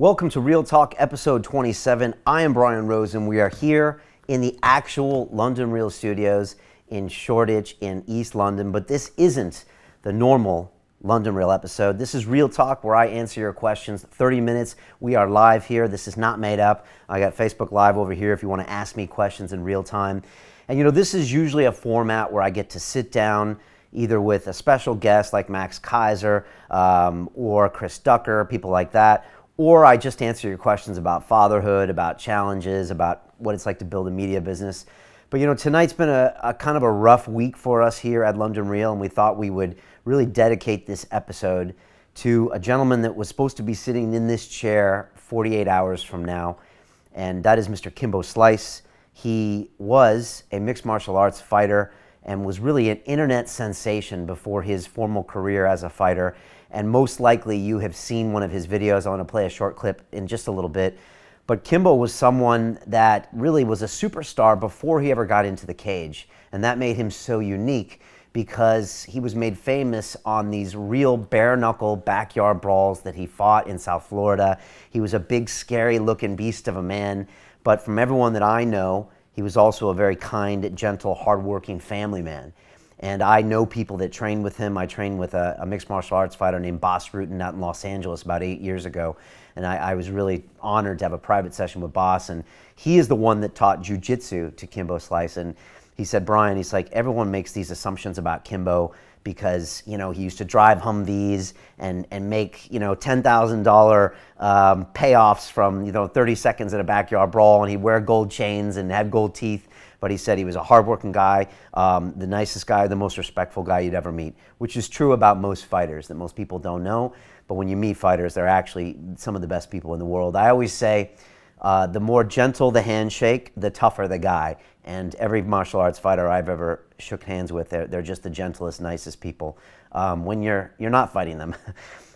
Welcome to Real Talk episode 27. I am Brian Rose and we are here in the actual London Real Studios in Shoreditch in East London, but this isn't the normal London Real episode. This is Real Talk where I answer your questions. 30 minutes. We are live here. This is not made up. I got Facebook Live over here if you want to ask me questions in real time. And you know, this is usually a format where I get to sit down either with a special guest like Max Kaiser or Chris Ducker, people like that, or I just answer your questions about fatherhood, about challenges, about what it's like to build a media business. But you know, tonight's been a kind of a rough week for us here at London Real, and we thought we would really dedicate this episode to a gentleman that was supposed to be sitting in this chair 48 hours from now, and that is Mr. Kimbo Slice. He was a mixed martial arts fighter and was really an internet sensation before his formal career as a fighter. And most likely you have seen one of his videos. I want to play a short clip in just a little bit. But Kimbo was someone that really was a superstar before he ever got into the cage. And that made him so unique because he was made famous on these real bare-knuckle backyard brawls that he fought in South Florida. He was a big, scary-looking beast of a man. But from everyone that I know, he was also a very kind, gentle, hardworking family man. And I know people that trained with him. I trained with a mixed martial arts fighter named Boss Rutan out in Los Angeles about 8 years ago. And I was really honored to have a private session with Boss. And he is the one that taught jiu-jitsu to Kimbo Slice. And he said, Brian, he's like, everyone makes these assumptions about Kimbo because, you know, he used to drive Humvees and make, you know, $10,000 payoffs from, you know, 30 seconds in a backyard brawl, and he'd wear gold chains and have gold teeth. But he said he was a hardworking guy, the nicest guy, the most respectful guy you'd ever meet, which is true about most fighters that most people don't know. But when you meet fighters, they're actually some of the best people in the world. I always say the more gentle the handshake, the tougher the guy. And every martial arts fighter I've ever shook hands with, they're just the gentlest, nicest people when you're not fighting them.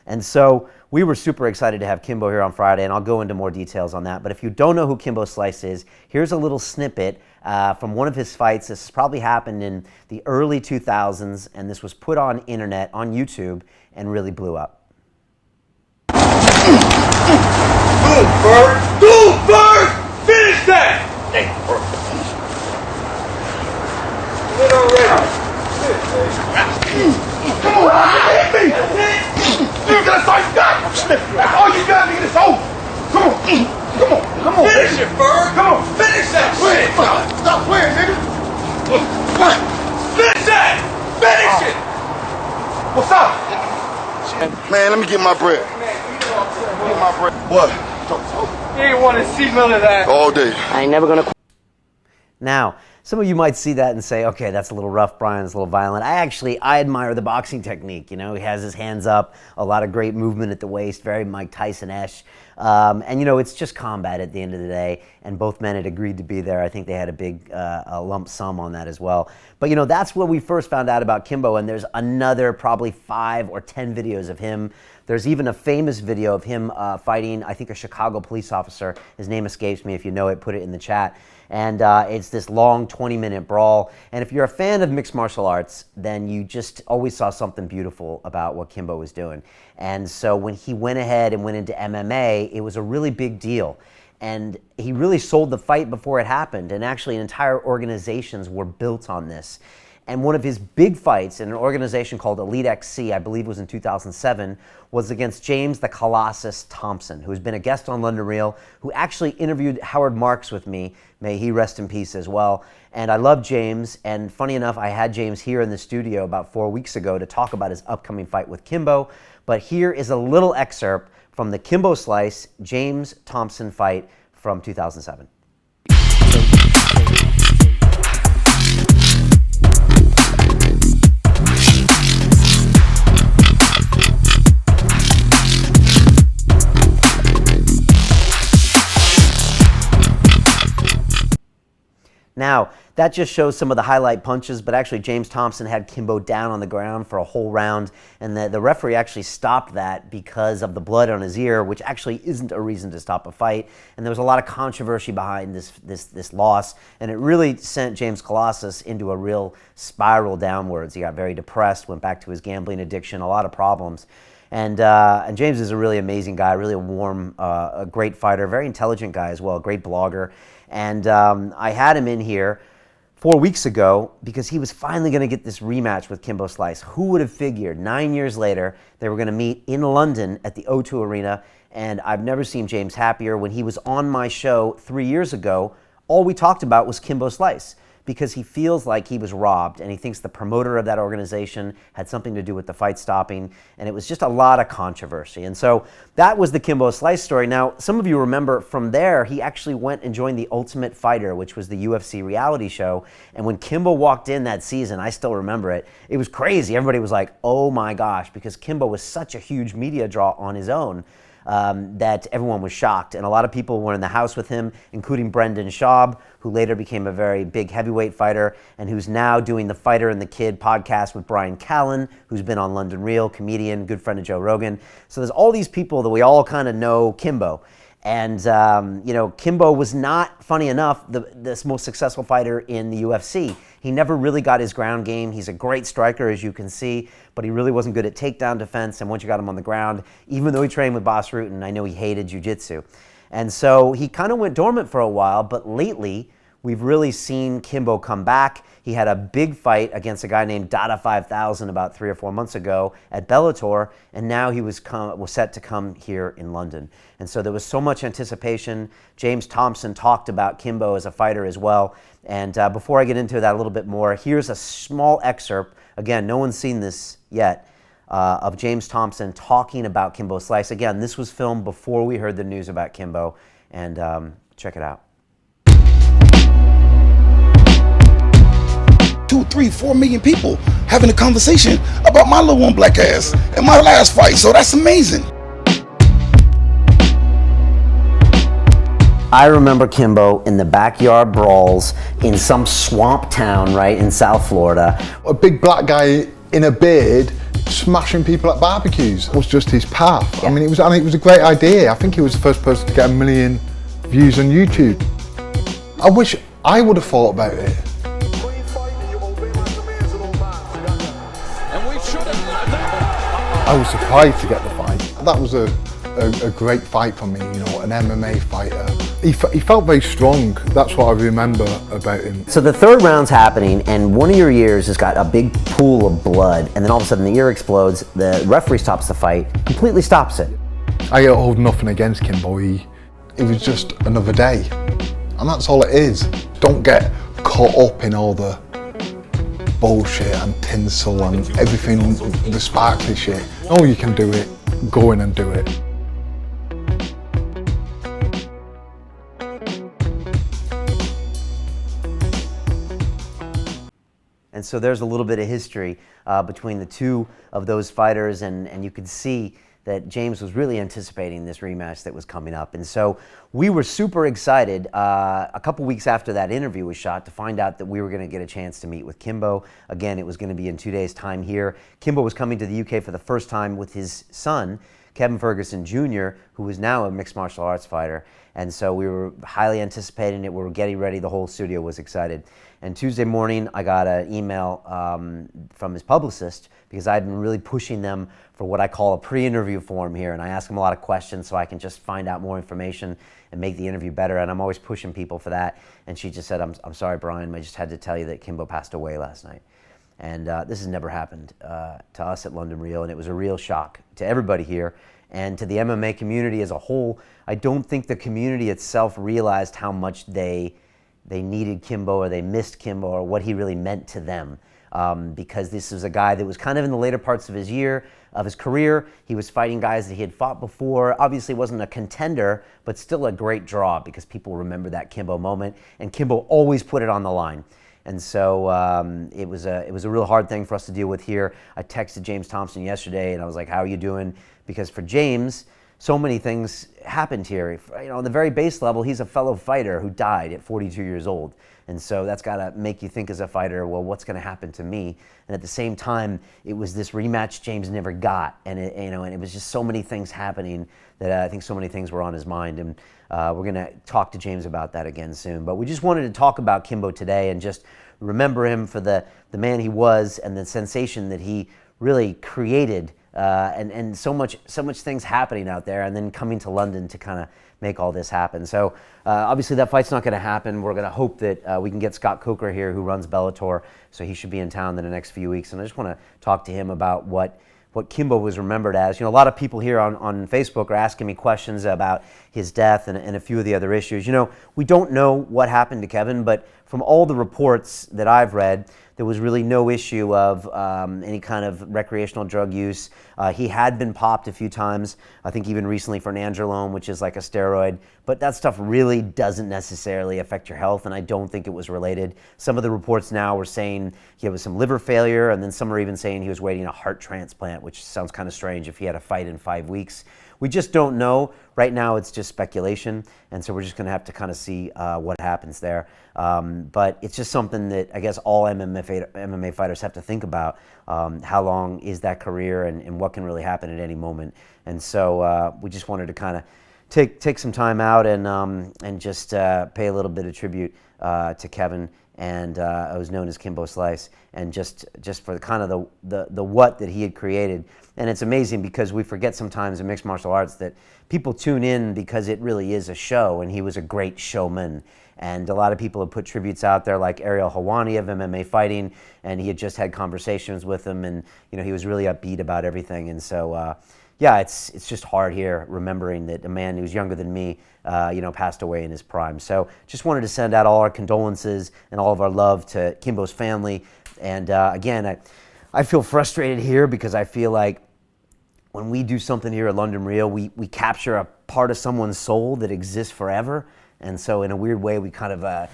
And so we were super excited to have Kimbo here on Friday, and I'll go into more details on that. But if you don't know who Kimbo Slice is, here's a little snippet from one of his fights. This has probably happened in the early 2000s, and this was put on internet, on YouTube, and really blew up. Good, Bird! Good, Bird! Finish that! Hey, Bird. Get already. Come on, hit me! That's it! That's all you got! That's all you got, nigga! It's over! Come on! Come on! Come on! Finish it, Bird! Come on! Finish that shit! Stop playing, nigga! Finish that! Finish it! What's up? Man, let me get my bread. Get my bread. What? You ain't want to see none of that. All day. I ain't never gonna. Now, some of you might see that and say, okay, that's a little rough, Brian, it's a little violent. I admire the boxing technique. You know, he has his hands up, a lot of great movement at the waist, very Mike Tyson-esque. And, you know, it's just combat at the end of the day, and both men had agreed to be there. I think they had a big a lump sum on that as well. But, you know, that's when we first found out about Kimbo, and there's another probably 5 or 10 videos of him. There's even a famous video of him fighting, I think, a Chicago police officer. His name escapes me. If you know it, put it in the chat. And it's this long 20-minute brawl. And if you're a fan of mixed martial arts, then you just always saw something beautiful about what Kimbo was doing. And so when he went ahead and went into MMA, it was a really big deal. And he really sold the fight before it happened. And actually, entire organizations were built on this. And one of his big fights in an organization called Elite XC, I believe was in 2007, was against James the Colossus Thompson, who's been a guest on London Real, who actually interviewed Howard Marks with me. May he rest in peace as well. And I love James, and funny enough, I had James here in the studio about 4 weeks ago to talk about his upcoming fight with Kimbo. But here is a little excerpt from the Kimbo Slice James Thompson fight from 2007. Now, that just shows some of the highlight punches, but actually James Thompson had Kimbo down on the ground for a whole round, and the referee actually stopped that because of the blood on his ear, which actually isn't a reason to stop a fight. And there was a lot of controversy behind this loss, and it really sent James Colossus into a real spiral downwards. He got very depressed, went back to his gambling addiction, a lot of problems. And James is a really amazing guy, really a warm, a great fighter, very intelligent guy as well, a great blogger. And I had him in here 4 weeks ago because he was finally going to get this rematch with Kimbo Slice. Who would have figured 9 years later they were going to meet in London at the O2 Arena? And I've never seen James happier. When he was on my show 3 years ago, all we talked about was Kimbo Slice, because he feels like he was robbed, and he thinks the promoter of that organization had something to do with the fight stopping, and it was just a lot of controversy. And so that was the Kimbo Slice story. Now, some of you remember from there, he actually went and joined The Ultimate Fighter, which was the UFC reality show. And when Kimbo walked in that season, I still remember it, it was crazy. Everybody was like, oh my gosh, because Kimbo was such a huge media draw on his own. That everyone was shocked, and a lot of people were in the house with him, including Brendan Schaub, who later became a very big heavyweight fighter and who's now doing the Fighter and the Kid podcast with Brian Callen, who's been on London Real, comedian, good friend of Joe Rogan. So there's all these people that we all kind of know Kimbo. And, Kimbo was not, funny enough, the most successful fighter in the UFC. He never really got his ground game. He's a great striker, as you can see, but he really wasn't good at takedown defense. And once you got him on the ground, even though he trained with Bas Rutten, I know he hated jiu-jitsu. And so he kind of went dormant for a while, but lately, we've really seen Kimbo come back. He had a big fight against a guy named Dada 5000 about 3 or 4 months ago at Bellator, and now he was set to come here in London. And so there was so much anticipation. James Thompson talked about Kimbo as a fighter as well. And before I get into that a little bit more, here's a small excerpt. Again, no one's seen this yet, of James Thompson talking about Kimbo Slice. Again, this was filmed before we heard the news about Kimbo, and check it out. 2, 3, 4 million people having a conversation about my little one black ass in my last fight, so that's amazing. I remember Kimbo in the backyard brawls in some swamp town, right, in South Florida. A big black guy in a beard smashing people at barbecues. It was just his path. Yeah. I mean, it was a great idea. I think he was the first person to get 1 million views on YouTube. I wish I would have thought about it. I was surprised to get the fight. That was a great fight for me, an MMA fighter. He felt very strong. That's what I remember about him. So the third round's happening, and one of your ears has got a big pool of blood, and then all of a sudden the ear explodes. The referee stops the fight, completely stops it. I hold nothing against Kimbo. It was just another day, and that's all it is. Don't get caught up in all the bullshit and tinsel and everything, the sparkly shit. No, you can do it. Go in and do it. And so there's a little bit of history between the two of those fighters, and you could see that James was really anticipating this rematch that was coming up. And so we were super excited a couple weeks after that interview was shot to find out that we were going to get a chance to meet with Kimbo. Again, it was going to be in 2 days' time here. Kimbo was coming to the UK for the first time with his son, Kevin Ferguson Jr., who is now a mixed martial arts fighter. And so we were highly anticipating it. We were getting ready. The whole studio was excited. And Tuesday morning, I got an email from his publicist, because I've been really pushing them for what I call a pre-interview form here. And I ask them a lot of questions so I can just find out more information and make the interview better. And I'm always pushing people for that. And she just said, I'm sorry, Brian, I just had to tell you that Kimbo passed away last night. And this has never happened to us at London Real. And it was a real shock to everybody here and to the MMA community as a whole. I don't think the community itself realized how much they needed Kimbo, or they missed Kimbo, or what he really meant to them. Because this is a guy that was kind of in the later parts of his career. He was fighting guys that he had fought before. Obviously wasn't a contender, but still a great draw, because people remember that Kimbo moment, and Kimbo always put it on the line. And so it was a real hard thing for us to deal with here. I texted James Thompson yesterday, and I was like, how are you doing? Because for James, so many things happened here. On the very base level, he's a fellow fighter who died at 42 years old. And so that's got to make you think as a fighter, well, what's going to happen to me? And at the same time, it was this rematch James never got. And it was just so many things happening that I think so many things were on his mind. And we're going to talk to James about that again soon. But we just wanted to talk about Kimbo today and just remember him for the man he was and the sensation that he really created and so much things happening out there, and then coming to London to kind of make all this happen. So obviously that fight's not going to happen. We're going to hope that we can get Scott Coker here, who runs Bellator, so he should be in town in the next few weeks. And I just want to talk to him about what Kimbo was remembered as. You know, a lot of people here on Facebook are asking me questions about his death and a few of the other issues. You know, we don't know what happened to Kevin, but from all the reports that I've read, there was really no issue of any kind of recreational drug use. He had been popped a few times, I think even recently for nandrolone, which is like a steroid, but that stuff really doesn't necessarily affect your health, and I don't think it was related. Some of the reports now were saying he had some liver failure, and then some are even saying he was waiting a heart transplant, which sounds kind of strange if he had a fight in 5 weeks. We just don't know. Right now it's just speculation, and so we're just going to have to kind of see what happens there. But it's just something that I guess all MMA fighters have to think about. How long is that career, and what can really happen at any moment? And so we just wanted to kind of take some time out and just pay a little bit of tribute to Kevin, and I was known as Kimbo Slice, and just for the kind of the what that he had created. And it's amazing because we forget sometimes in mixed martial arts that people tune in because it really is a show, and he was a great showman. And a lot of people have put tributes out there, like Ariel Helwani of MMA Fighting, and he had just had conversations with him, and you know, he was really upbeat about everything. And so yeah, it's just hard here remembering that a man who's younger than me passed away in his prime. So just wanted to send out all our condolences and all of our love to Kimbo's family. And again, I feel frustrated here because I feel like when we do something here at London Real, we capture a part of someone's soul that exists forever. And so in a weird way, we kind of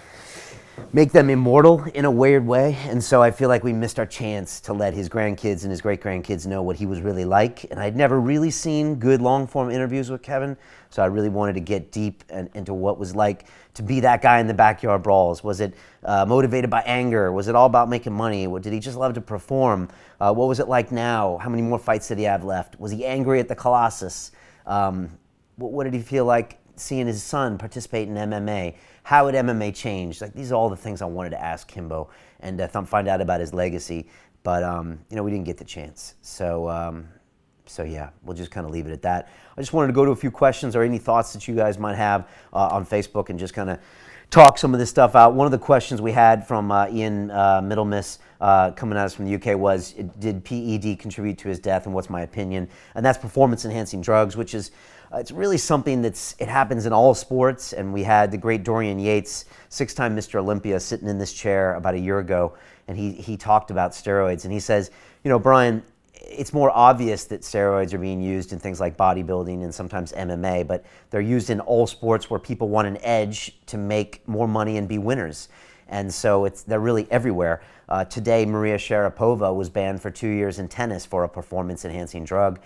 make them immortal in a weird way. And so I feel like we missed our chance to let his grandkids and his great-grandkids know what he was really like. And I'd never really seen good long-form interviews with Kevin, so I really wanted to get deep into what was like to be that guy in the backyard brawls. Was it motivated by anger? Was it all about making money? Did he just love to perform? What was it like now? How many more fights did he have left? Was he angry at the Colossus? What did he feel like seeing his son participate in MMA? How had MMA changed? Like, these are all the things I wanted to ask Kimbo and find out about his legacy. But we didn't get the chance. So yeah, we'll just kind of leave it at that. I just wanted to go to a few questions or any thoughts that you guys might have on Facebook and just kind of talk some of this stuff out. One of the questions we had from Ian Middlemiss coming at us from the UK was, did PED contribute to his death, and what's my opinion? And that's performance-enhancing drugs, which is it's really something it happens in all sports. And we had the great Dorian Yates, 6-time Mr. Olympia, sitting in this chair about a year ago, and he talked about steroids. And he says, Brian, it's more obvious that steroids are being used in things like bodybuilding and sometimes MMA, but they're used in all sports where people want an edge to make more money and be winners. And so they're really everywhere. Today, Maria Sharapova was banned for 2 years in tennis for a performance-enhancing drug.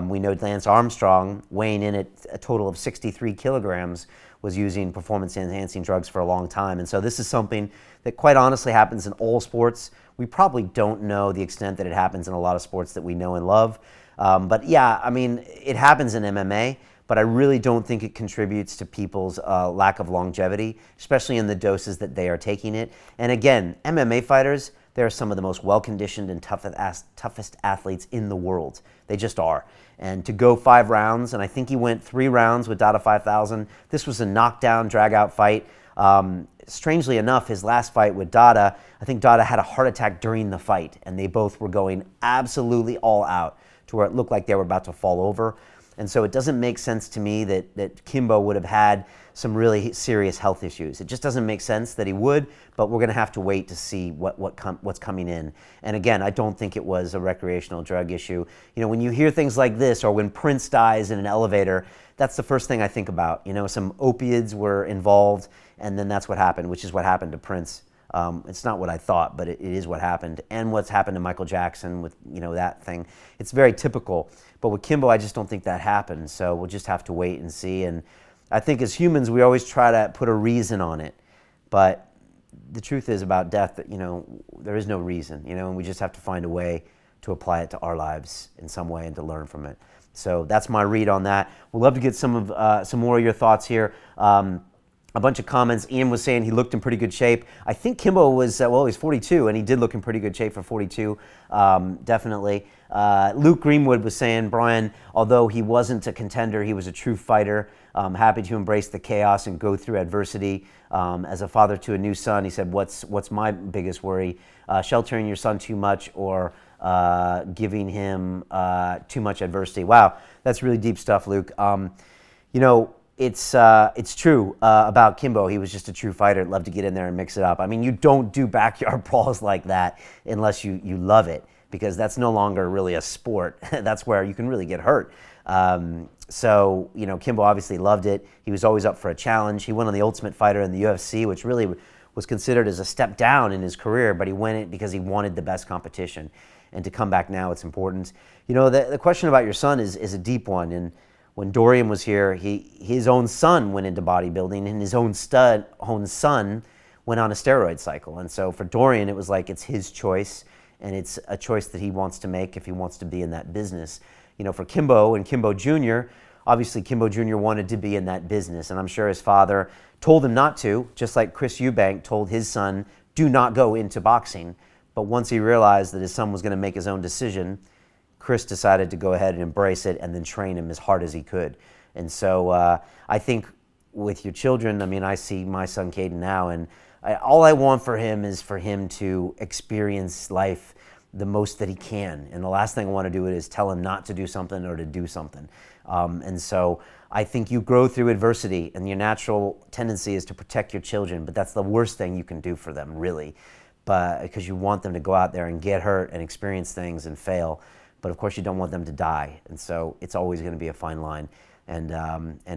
We know Lance Armstrong, weighing in at a total of 63 kilograms, was using performance-enhancing drugs for a long time. And so this is something that quite honestly happens in all sports. We probably don't know the extent that it happens in a lot of sports that we know and love. But yeah, I mean, it happens in MMA, but I really don't think it contributes to people's lack of longevity, especially in the doses that they are taking it. And again, MMA fighters, they're some of the most well-conditioned and toughest athletes in the world. They just are. And to go 5 rounds, and I think he went 3 rounds with Dada 5000. This was a knockdown, drag-out fight. Strangely enough, his last fight with Dada, I think Dada had a heart attack during the fight, and they both were going absolutely all out to where it looked like they were about to fall over. And so it doesn't make sense to me that Kimbo would have had some really serious health issues. It just doesn't make sense that he would, but we're going to have to wait to see what's coming in. And again, I don't think it was a recreational drug issue. When you hear things like this, or when Prince dies in an elevator, that's the first thing I think about. Some opiates were involved, and then that's what happened, which is what happened to Prince. It's not what I thought, but it is what happened. And what's happened to Michael Jackson with, that thing. It's very typical. But with Kimbo, I just don't think that happened. So we'll just have to wait and see. And I think as humans, we always try to put a reason on it. But the truth is about death that, there is no reason, and we just have to find a way to apply it to our lives in some way and to learn from it. So that's my read on that. We'd love to get some more of your thoughts here. a bunch of comments. Ian was saying he looked in pretty good shape. I think Kimbo was, he's 42, and he did look in pretty good shape for 42, definitely. Luke Greenwood was saying, Brian, although he wasn't a contender, he was a true fighter. Happy to embrace the chaos and go through adversity. As a father to a new son, he said, what's my biggest worry? Sheltering your son too much or giving him too much adversity. Wow, that's really deep stuff, Luke. It's true about Kimbo. He was just a true fighter. Loved to get in there and mix it up. I mean, you don't do backyard brawls like that unless you love it, because that's no longer really a sport. That's where you can really get hurt. So Kimbo obviously loved it. He was always up for a challenge. He went on the Ultimate Fighter in the UFC, which really was considered as a step down in his career, but he went it because he wanted the best competition. And to come back now, it's important. The question about your son is a deep one. And when Dorian was here, his own son went into bodybuilding, and his own son went on a steroid cycle. And so for Dorian, it was like it's his choice, and it's a choice that he wants to make if he wants to be in that business. For Kimbo and Kimbo Jr., obviously Kimbo Jr. wanted to be in that business, and I'm sure his father told him not to, just like Chris Eubank told his son, do not go into boxing. But once he realized that his son was going to make his own decision, Chris decided to go ahead and embrace it and then train him as hard as he could. And so I think with your children, I see my son Caden now, and all I want for him is for him to experience life the most that he can. And the last thing I want to do is tell him not to do something or to do something. And so I think you grow through adversity, and your natural tendency is to protect your children, but that's the worst thing you can do for them, really. But because you want them to go out there and get hurt and experience things and fail. But of course you don't want them to die. And so it's always going to be a fine line. And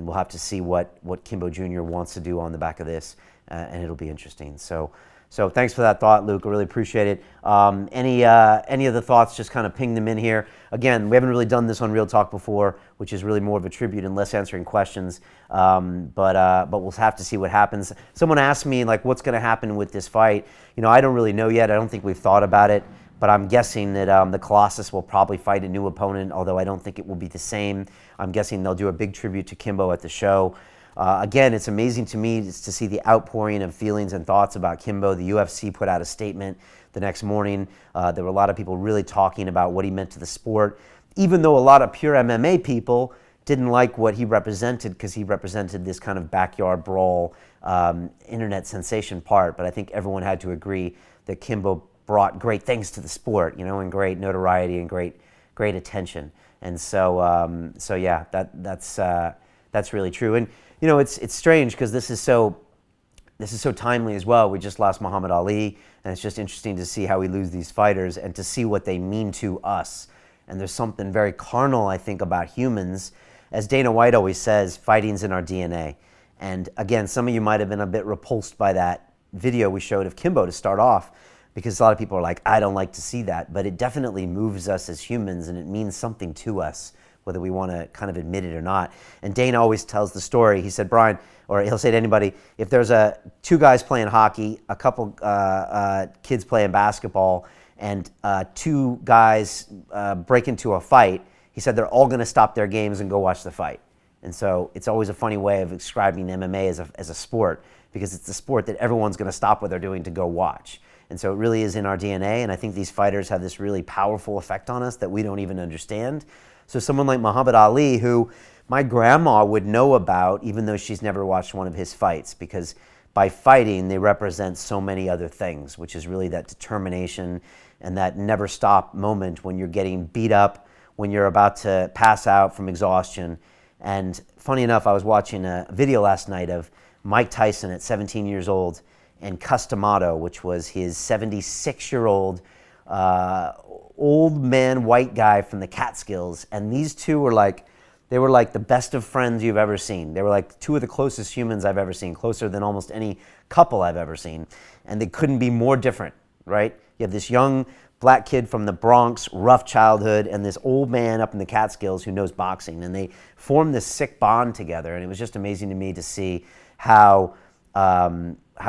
we'll have to see what Kimbo Jr. wants to do on the back of this, and it'll be interesting. So thanks for that thought, Luke. I really appreciate it. Any of the thoughts, just kind of ping them in here. Again, we haven't really done this on Real Talk before, which is really more of a tribute and less answering questions. But we'll have to see what happens. Someone asked me, what's going to happen with this fight? I don't really know yet. I don't think we've thought about it. But I'm guessing that the Colossus will probably fight a new opponent, although I don't think it will be the same. I'm guessing they'll do a big tribute to Kimbo at the show. Again, it's amazing to me to see the outpouring of feelings and thoughts about Kimbo. The UFC put out a statement the next morning. There were a lot of people really talking about what he meant to the sport, even though a lot of pure MMA people didn't like what he represented, because he represented this kind of backyard brawl, internet sensation part. But I think everyone had to agree that Kimbo brought great things to the sport, and great notoriety and great attention. And so yeah, that's really true. And it's strange because this is so timely as well. We just lost Muhammad Ali, and it's just interesting to see how we lose these fighters and to see what they mean to us. And there's something very carnal, I think, about humans. As Dana White always says, fighting's in our DNA. And again, some of you might have been a bit repulsed by that video we showed of Kimbo to start off, because a lot of people are like, I don't like to see that. But it definitely moves us as humans, and it means something to us, whether we want to kind of admit it or not. And Dana always tells the story. He said, Brian, or he'll say to anybody, if there's two guys playing hockey, a couple kids playing basketball, and two guys break into a fight, he said they're all going to stop their games and go watch the fight. And so it's always a funny way of describing MMA as a sport, because it's a sport that everyone's going to stop what they're doing to go watch. And so it really is in our DNA, and I think these fighters have this really powerful effect on us that we don't even understand. So someone like Muhammad Ali, who my grandma would know about, even though she's never watched one of his fights, because by fighting, they represent so many other things, which is really that determination and that never stop moment when you're getting beat up, when you're about to pass out from exhaustion. And funny enough, I was watching a video last night of Mike Tyson at 17 years old and Customato, which was his 76-year-old old man white guy from the Catskills. And these two were like the best of friends you've ever seen. They were like two of the closest humans I've ever seen, closer than almost any couple I've ever seen. And they couldn't be more different, right? You have this young black kid from the Bronx, rough childhood, and this old man up in the Catskills who knows boxing. And they formed this sick bond together. And it was just amazing to me to see how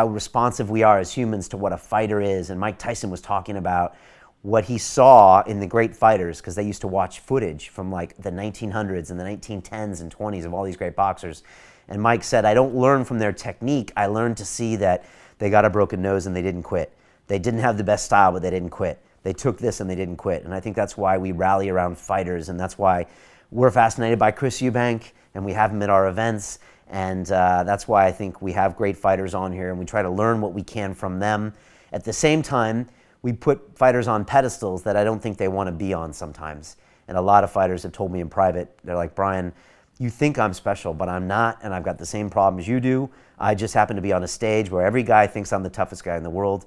responsive we are as humans to what a fighter is. And Mike Tyson was talking about what he saw in the great fighters, because they used to watch footage from like the 1900s and the 1910s and 20s of all these great boxers. And Mike said, I don't learn from their technique. I learned to see that they got a broken nose and they didn't quit. They didn't have the best style, but they didn't quit. They took this and they didn't quit. And I think that's why we rally around fighters, and that's why we're fascinated by Chris Eubank, and we have him at our events. And that's why I think we have great fighters on here, and we try to learn what we can from them. At the same time, we put fighters on pedestals that I don't think they want to be on sometimes. And a lot of fighters have told me in private, they're like, Brian, you think I'm special, but I'm not, and I've got the same problems you do. I just happen to be on a stage where every guy thinks I'm the toughest guy in the world.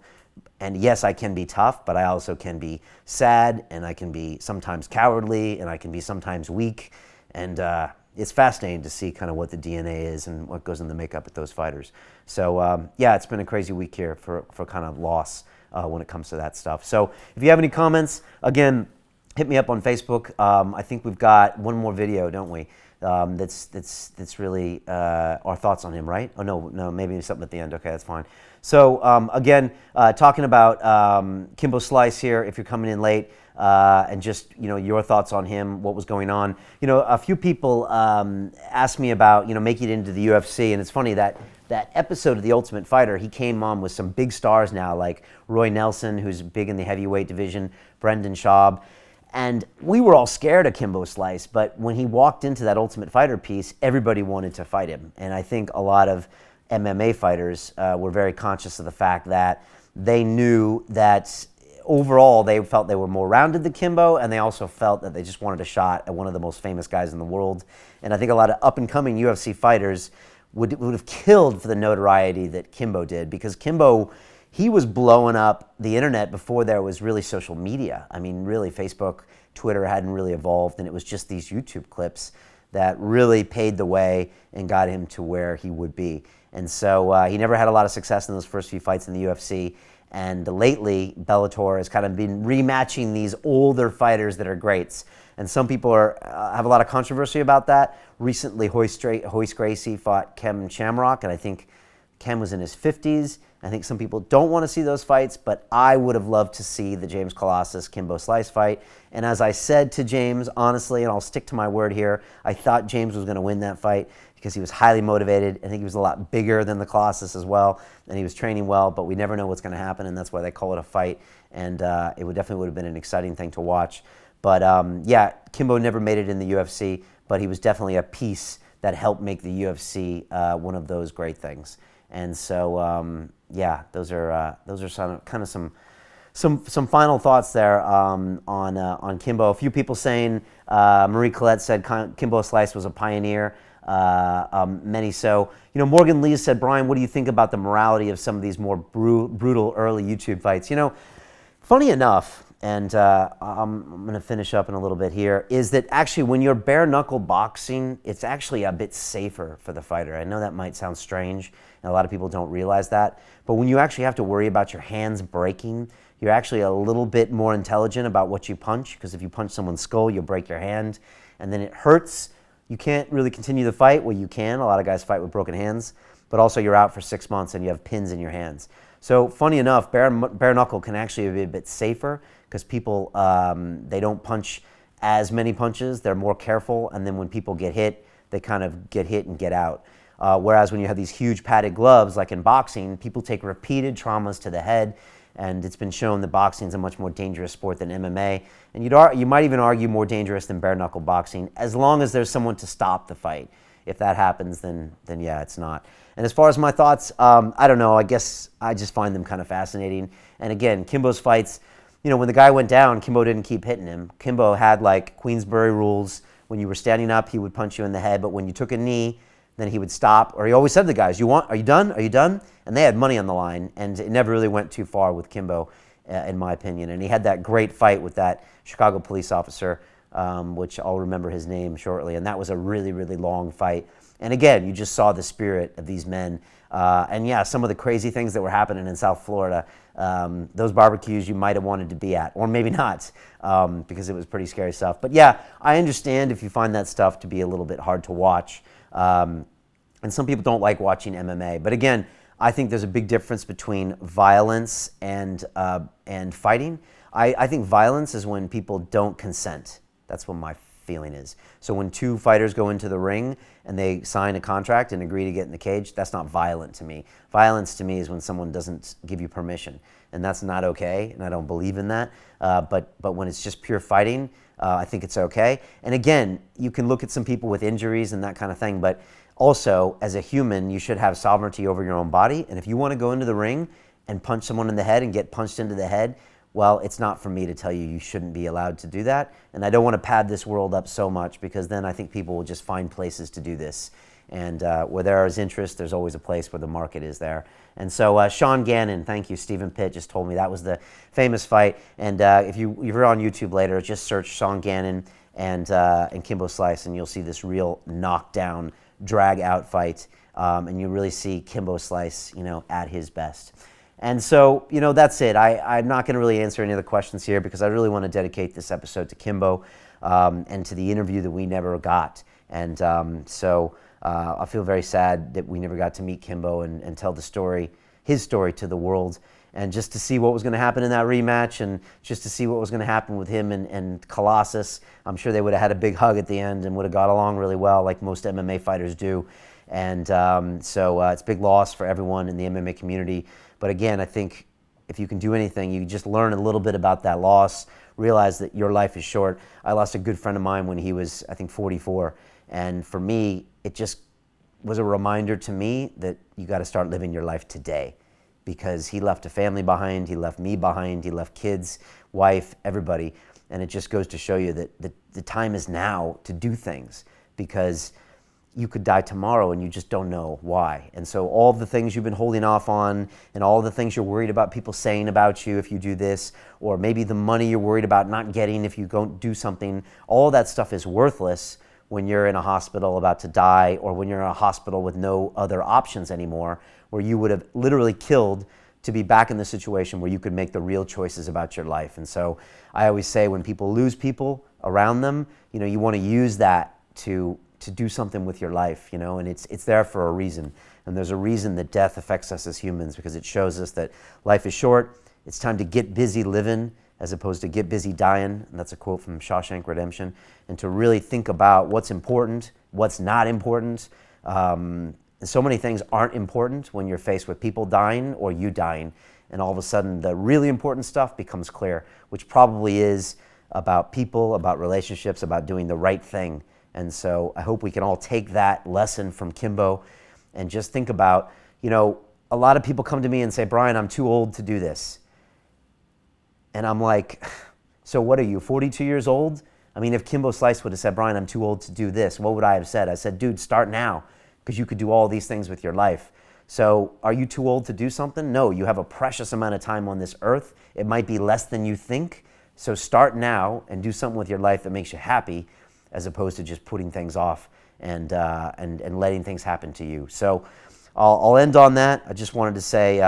And yes, I can be tough, but I also can be sad, and I can be sometimes cowardly, and I can be sometimes weak. And it's fascinating to see kind of what the DNA is and what goes in the makeup of those fighters. So yeah, it's been a crazy week here for kind of loss when it comes to that stuff. So if you have any comments, again, hit me up on Facebook. I think we've got one more video, don't we? That's really our thoughts on him, right? Oh no, maybe something at the end. Okay, that's fine. So again, talking about Kimbo Slice here. If you're coming in late, and just your thoughts on him, what was going on. A few people asked me about making it into the UFC, and it's funny that episode of The Ultimate Fighter, he came on with some big stars now, like Roy Nelson, who's big in the heavyweight division, Brendan Schaub. And we were all scared of Kimbo Slice, but when he walked into that Ultimate Fighter piece, everybody wanted to fight him. And I think a lot of MMA fighters were very conscious of the fact that they knew that overall they felt they were more rounded than Kimbo, and they also felt that they just wanted a shot at one of the most famous guys in the world. And I think a lot of up-and-coming UFC fighters would have killed for the notoriety that Kimbo did, because Kimbo, he was blowing up the internet before there was really social media. I mean, really, Facebook, Twitter hadn't really evolved, and it was just these YouTube clips that really paved the way and got him to where he would be. And so he never had a lot of success in those first few fights in the UFC. And lately, Bellator has kind of been rematching these older fighters that are greats. And some people have a lot of controversy about that. Recently, Royce Gracie fought Ken Shamrock, and I think Ken was in his 50s. I think some people don't want to see those fights, but I would have loved to see the James Colossus Kimbo Slice fight. And as I said to James, honestly, and I'll stick to my word here, I thought James was going to win that fight because he was highly motivated. I think he was a lot bigger than the Colossus as well, and he was training well, but we never know what's going to happen, and that's why they call it a fight. And it definitely would have been an exciting thing to watch. But yeah, Kimbo never made it in the UFC, but he was definitely a piece that helped make the UFC one of those great things. And so, yeah, those are some final thoughts there on Kimbo. A few people saying, Marie Colette said Kimbo Slice was a pioneer. Many so. Morgan Lee said, Brian, what do you think about the morality of some of these more brutal early YouTube fights? Funny enough, and I'm going to finish up in a little bit here, is that actually when you're bare knuckle boxing, it's actually a bit safer for the fighter. I know that might sound strange, and a lot of people don't realize that, but when you actually have to worry about your hands breaking, you're actually a little bit more intelligent about what you punch, because if you punch someone's skull, you'll break your hand, and then it hurts. You can't really continue the fight. Well, you can. A lot of guys fight with broken hands, but also you're out for 6 months and you have pins in your hands. So funny enough, bare knuckle can actually be a bit safer because people, they don't punch as many punches. They're more careful, and then when people get hit, they kind of get hit and get out. Whereas when you have these huge padded gloves, like in boxing, people take repeated traumas to the head, and it's been shown that boxing is a much more dangerous sport than MMA. And you might even argue more dangerous than bare knuckle boxing, as long as there's someone to stop the fight. If that happens, then yeah, it's not. And as far as my thoughts, I don't know. I guess I just find them kind of fascinating. And again, Kimbo's fights, when the guy went down, Kimbo didn't keep hitting him. Kimbo had like Queensberry rules. When you were standing up, he would punch you in the head, but when you took a knee, then he would stop, or he always said to the guys, are you done? Are you done? And they had money on the line, and it never really went too far with Kimbo, in my opinion. And he had that great fight with that Chicago police officer, which I'll remember his name shortly, and that was a really, really long fight. And again, you just saw the spirit of these men. And yeah, some of the crazy things that were happening in South Florida, those barbecues you might have wanted to be at, or maybe not, because it was pretty scary stuff. But yeah, I understand if you find that stuff to be a little bit hard to watch. And some people don't like watching MMA. But again, I think there's a big difference between violence and fighting. I think violence is when people don't consent. That's one of my feeling is. So when two fighters go into the ring and they sign a contract and agree to get in the cage, that's not violent to me. Violence to me is when someone doesn't give you permission, and that's not okay, and I don't believe in that. But when it's just pure fighting, I think it's okay. And again, you can look at some people with injuries and that kind of thing, but also, as a human, you should have sovereignty over your own body. And if you want to go into the ring and punch someone in the head and get punched into the head, well, it's not for me to tell you you shouldn't be allowed to do that. And I don't want to pad this world up so much, because then I think people will just find places to do this. And where there is interest, there's always a place where the market is there. And so Sean Gannon, thank you, Stephen Pitt just told me that was the famous fight. And if you're on YouTube later, just search Sean Gannon and Kimbo Slice, and you'll see this real knockdown, drag out fight. And you really see Kimbo Slice, at his best. And so, that's it. I'm not going to really answer any of the questions here, because I really want to dedicate this episode to Kimbo and to the interview that we never got. And so I feel very sad that we never got to meet Kimbo and tell his story to the world, and just to see what was going to happen in that rematch, and just to see what was going to happen with him and Colossus. I'm sure they would have had a big hug at the end and would have got along really well, like most MMA fighters do. And so it's a big loss for everyone in the MMA community. But again, I think if you can do anything, you just learn a little bit about that loss, realize that your life is short. I lost a good friend of mine when he was, I think, 44. And for me, it just was a reminder to me that you got to start living your life today, because he left a family behind, he left me behind, he left kids, wife, everybody. And it just goes to show you that the time is now to do things, because you could die tomorrow and you just don't know why. And so all the things you've been holding off on, and all the things you're worried about people saying about you if you do this, or maybe the money you're worried about not getting if you don't do something, all that stuff is worthless when you're in a hospital about to die, or when you're in a hospital with no other options anymore, where you would have literally killed to be back in the situation where you could make the real choices about your life. And so I always say, when people lose people around them, you want to use that to do something with your life, and it's there for a reason. And there's a reason that death affects us as humans, because it shows us that life is short. It's time to get busy living as opposed to get busy dying. And that's a quote from Shawshank Redemption. And to really think about what's important, what's not important. So many things aren't important when you're faced with people dying or you dying. And all of a sudden, the really important stuff becomes clear, which probably is about people, about relationships, about doing the right thing. And so I hope we can all take that lesson from Kimbo and just think about, a lot of people come to me and say, Brian, I'm too old to do this. And I'm like, so what are you, 42 years old? I mean, if Kimbo Slice would have said, Brian, I'm too old to do this, what would I have said? I said, dude, start now, because you could do all these things with your life. So are you too old to do something? No, you have a precious amount of time on this earth. It might be less than you think. So start now and do something with your life that makes you happy, as opposed to just putting things off and letting things happen to you. So I'll end on that. I just wanted to say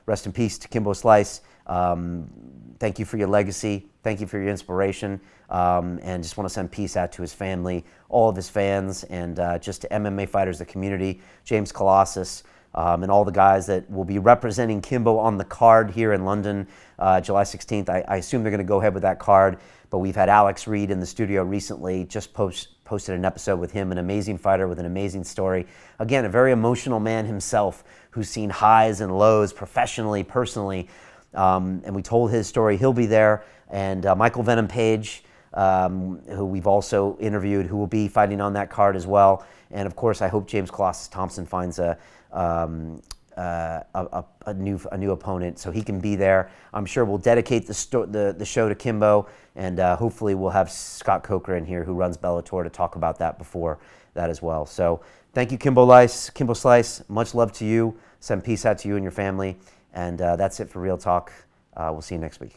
rest in peace to Kimbo Slice. Thank you for your legacy. Thank you for your inspiration. And just want to send peace out to his family, all of his fans, and just to MMA fighters, the community, James Colossus, and all the guys that will be representing Kimbo on the card here in London, July 16th. I assume they're going to go ahead with that card. But we've had Alex Reed in the studio recently, just posted an episode with him, an amazing fighter with an amazing story. Again, a very emotional man himself, who's seen highs and lows professionally, personally. And we told his story. He'll be there. And Michael Venom Page, who we've also interviewed, who will be fighting on that card as well. And of course, I hope James Colossus Thompson finds a new opponent so he can be there. I'm sure we'll dedicate the show to Kimbo, and hopefully we'll have Scott Coker in here, who runs Bellator, to talk about that before that as well. So thank you, Kimbo Slice. Much love to you. Send peace out to you and your family. And that's it for Real Talk. We'll see you next week.